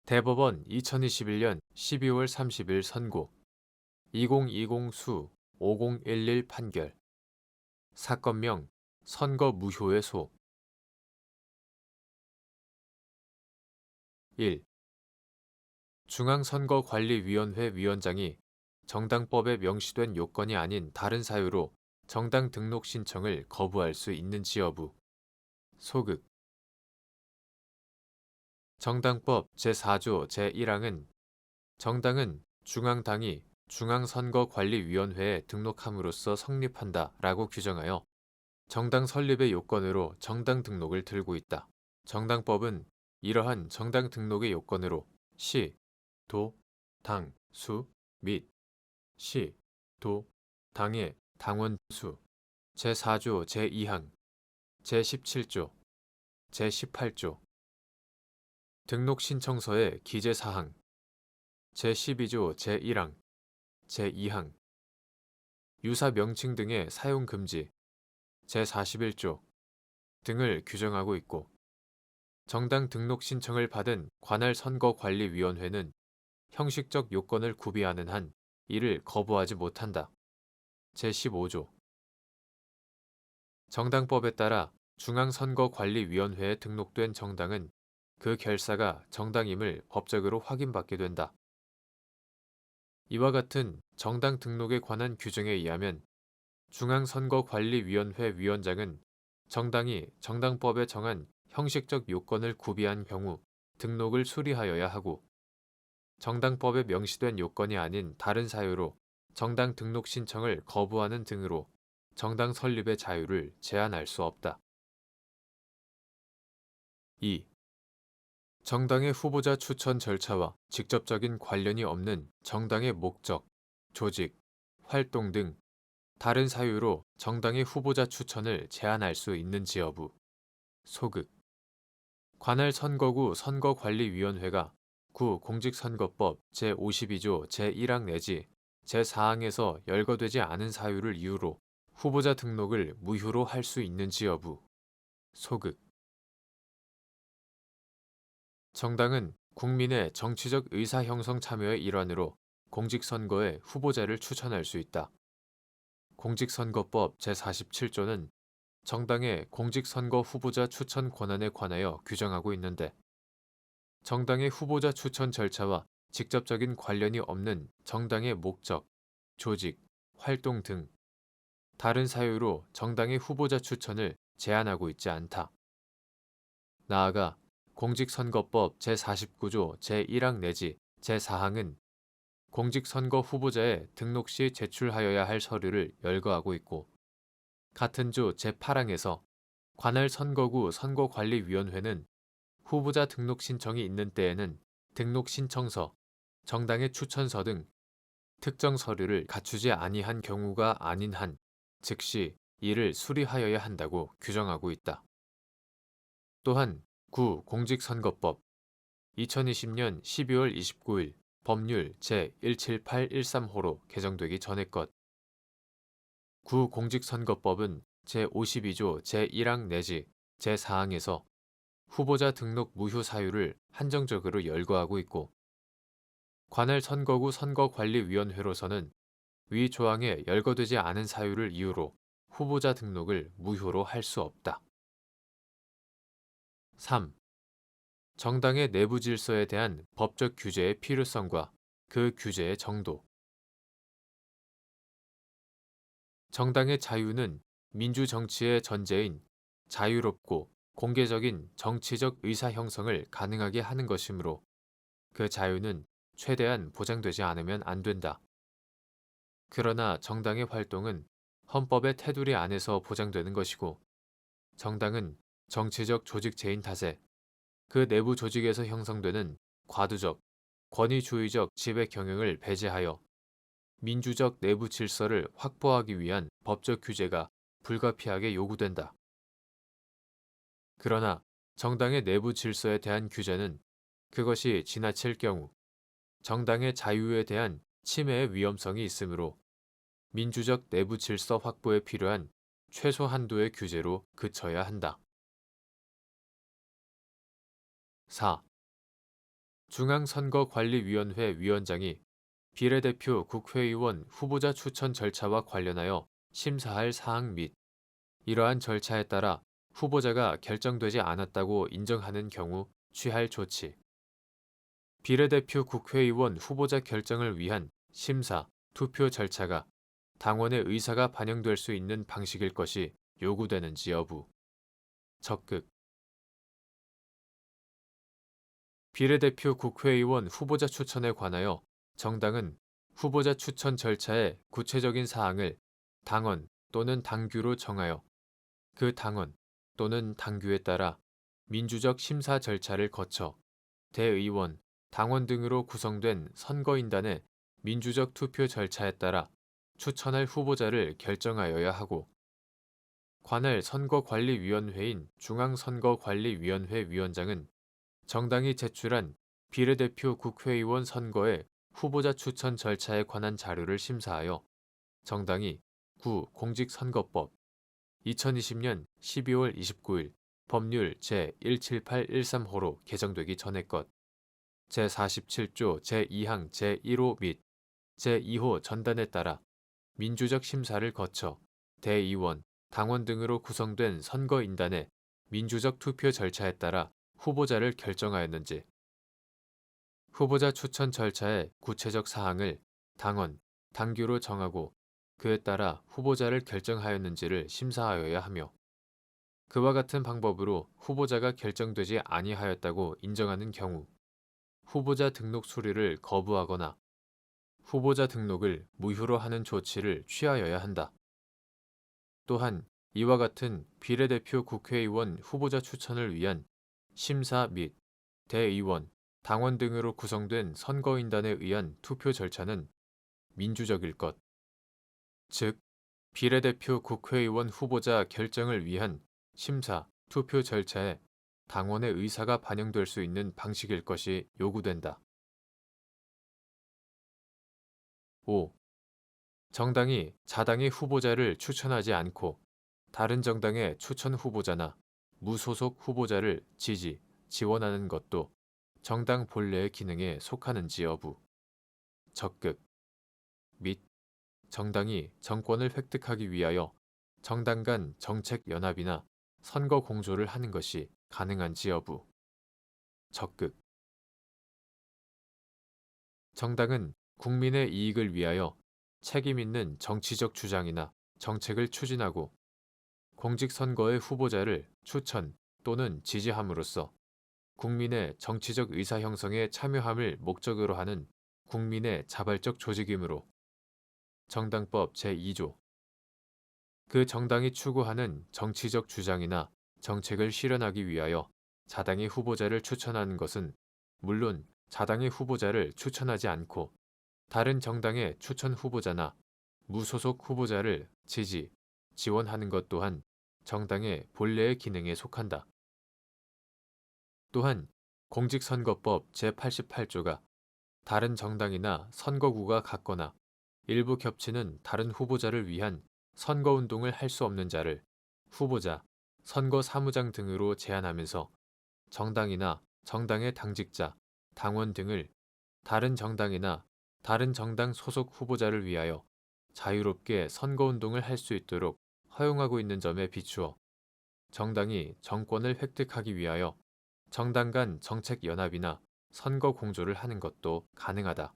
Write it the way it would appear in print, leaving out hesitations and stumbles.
대법원 2021년 12월 30일 선고 2020수 5011 판결 사건명 선거 무효의 소 1. 중앙선거관리위원회 위원장이 정당법에 명시된 요건이 아닌 다른 사유로 정당 등록 신청을 거부할 수 있는지 여부 소극 정당법 제4조 제1항은 정당은 중앙당이 중앙선거관리위원회에 등록함으로써 성립한다 라고 규정하여 정당 설립의 요건으로 정당 등록을 들고 있다. 정당법은 이러한 정당 등록의 요건으로 시, 도, 당, 수 및 시, 도, 당의 당원 수, 제4조 제2항, 제17조, 제18조, 등록 신청서의 기재 사항, 제12조 제1항, 제2항, 유사 명칭 등의 사용 금지, 제41조 등을 규정하고 있고 정당 등록 신청을 받은 관할 선거관리위원회는 형식적 요건을 구비하는 한 이를 거부하지 못한다. 제15조 정당법에 따라 중앙선거관리위원회에 등록된 정당은 그 결사가 정당임을 법적으로 확인받게 된다. 이와 같은 정당 등록에 관한 규정에 의하면 중앙선거관리위원회 위원장은 정당이 정당법에 정한 형식적 요건을 구비한 경우 등록을 수리하여야 하고 정당법에 명시된 요건이 아닌 다른 사유로 정당 등록 신청을 거부하는 등으로 정당 설립의 자유를 제한할 수 없다. 2. 정당의 후보자 추천 절차와 직접적인 관련이 없는 정당의 목적, 조직, 활동 등 다른 사유로 정당의 후보자 추천을 제한할 수 있는지 여부 소극 관할 선거구 선거관리위원회가 구 공직선거법 제52조 제1항 내지 제4항에서 열거되지 않은 사유를 이유로 후보자 등록을 무효로 할 수 있는지 여부 소극 정당은 국민의 정치적 의사 형성 참여의 일환으로 공직선거에 후보자를 추천할 수 있다. 공직선거법 제47조는 정당의 공직선거 후보자 추천 권한에 관하여 규정하고 있는데 정당의 후보자 추천 절차와 직접적인 관련이 없는 정당의 목적, 조직, 활동 등 다른 사유로 정당의 후보자 추천을 제한하고 있지 않다. 나아가 공직선거법 제49조 제1항 내지 제4항은 공직선거 후보자의 등록 시 제출하여야 할 서류를 열거하고 있고 같은 주 제8항에서 관할 선거구 선거관리위원회는 후보자 등록 신청이 있는 때에는 등록 신청서, 정당의 추천서 등 특정 서류를 갖추지 아니한 경우가 아닌 한 즉시 이를 수리하여야 한다고 규정하고 있다. 또한 구 공직선거법 2020년 12월 29일 법률 제17813호로 개정되기 전의 것. 구 공직선거법은 제52조 제1항 내지 제4항에서 후보자 등록 무효 사유를 한정적으로 열거하고 있고 관할 선거구 선거관리위원회로서는 위 조항에 열거되지 않은 사유를 이유로 후보자 등록을 무효로 할 수 없다. 3. 정당의 내부 질서에 대한 법적 규제의 필요성과 그 규제의 정도. 정당의 자유는 민주 정치의 전제인 자유롭고 공개적인 정치적 의사 형성을 가능하게 하는 것이므로 그 자유는 최대한 보장되지 않으면 안 된다. 그러나 정당의 활동은 헌법의 테두리 안에서 보장되는 것이고 정당은 정치적 조직체인 탓에 그 내부 조직에서 형성되는 과도적, 권위주의적 지배 경영을 배제하여 민주적 내부 질서를 확보하기 위한 법적 규제가 불가피하게 요구된다. 그러나 정당의 내부 질서에 대한 규제는 그것이 지나칠 경우 정당의 자유에 대한 침해의 위험성이 있으므로 민주적 내부 질서 확보에 필요한 최소 한도의 규제로 그쳐야 한다. 4. 중앙선거관리위원회 위원장이 비례대표 국회의원 후보자 추천 절차와 관련하여 심사할 사항 및 이러한 절차에 따라 후보자가 결정되지 않았다고 인정하는 경우 취할 조치. 비례대표 국회의원 후보자 결정을 위한 심사, 투표 절차가 당원의 의사가 반영될 수 있는 방식일 것이 요구되는지 여부. 적극. 비례대표 국회의원 후보자 추천에 관하여 정당은 후보자 추천 절차의 구체적인 사항을 당원 또는 당규로 정하여 그 당원 또는 당규에 따라 민주적 심사 절차를 거쳐 대의원, 당원 등으로 구성된 선거인단의 민주적 투표 절차에 따라 추천할 후보자를 결정하여야 하고 관할 선거관리위원회인 중앙선거관리위원회 위원장은 정당이 제출한 비례대표 국회의원 선거의 후보자 추천 절차에 관한 자료를 심사하여 정당이 구 공직선거법 2020년 12월 29일 법률 제17813호로 개정되기 전의 것 제47조 제2항 제1호 및 제2호 전단에 따라 민주적 심사를 거쳐 대의원, 당원 등으로 구성된 선거인단의 민주적 투표 절차에 따라 후보자를 결정하였는지 후보자 추천 절차의 구체적 사항을 당원, 당규로 정하고 그에 따라 후보자를 결정하였는지를 심사하여야 하며 그와 같은 방법으로 후보자가 결정되지 아니하였다고 인정하는 경우 후보자 등록 수리를 거부하거나 후보자 등록을 무효로 하는 조치를 취하여야 한다. 또한 이와 같은 비례대표 국회의원 후보자 추천을 위한 심사 및 대의원, 당원 등으로 구성된 선거인단에 의한 투표 절차는 민주적일 것. 즉, 비례대표 국회의원 후보자 결정을 위한 심사, 투표 절차에 당원의 의사가 반영될 수 있는 방식일 것이 요구된다. 5. 정당이 자당의 후보자를 추천하지 않고 다른 정당의 추천 후보자나 무소속 후보자를 지지, 지원하는 것도 정당 본래의 기능에 속하는지 여부. 적극 및 정당이 정권을 획득하기 위하여 정당 간 정책 연합이나 선거 공조를 하는 것이 가능한지 여부. 적극 정당은 국민의 이익을 위하여 책임 있는 정치적 주장이나 정책을 추진하고 공직선거의 후보자를 추천 또는 지지함으로써 국민의 정치적 의사 형성에 참여함을 목적으로 하는 국민의 자발적 조직이므로 정당법 제2조 그 정당이 추구하는 정치적 주장이나 정책을 실현하기 위하여 자당의 후보자를 추천하는 것은 물론 자당의 후보자를 추천하지 않고 다른 정당의 추천 후보자나 무소속 후보자를 지지, 지원하는 것 또한 정당의 본래의 기능에 속한다. 또한 공직선거법 제88조가 다른 정당이나 선거구가 같거나 일부 겹치는 다른 후보자를 위한 선거운동을 할 수 없는 자를 후보자, 선거사무장 등으로 제한하면서 정당이나 정당의 당직자, 당원 등을 다른 정당이나 다른 정당 소속 후보자를 위하여 자유롭게 선거운동을 할 수 있도록 허용하고 있는 점에 비추어 정당이 정권을 획득하기 위하여 정당 간 정책 연합이나 선거 공조를 하는 것도 가능하다.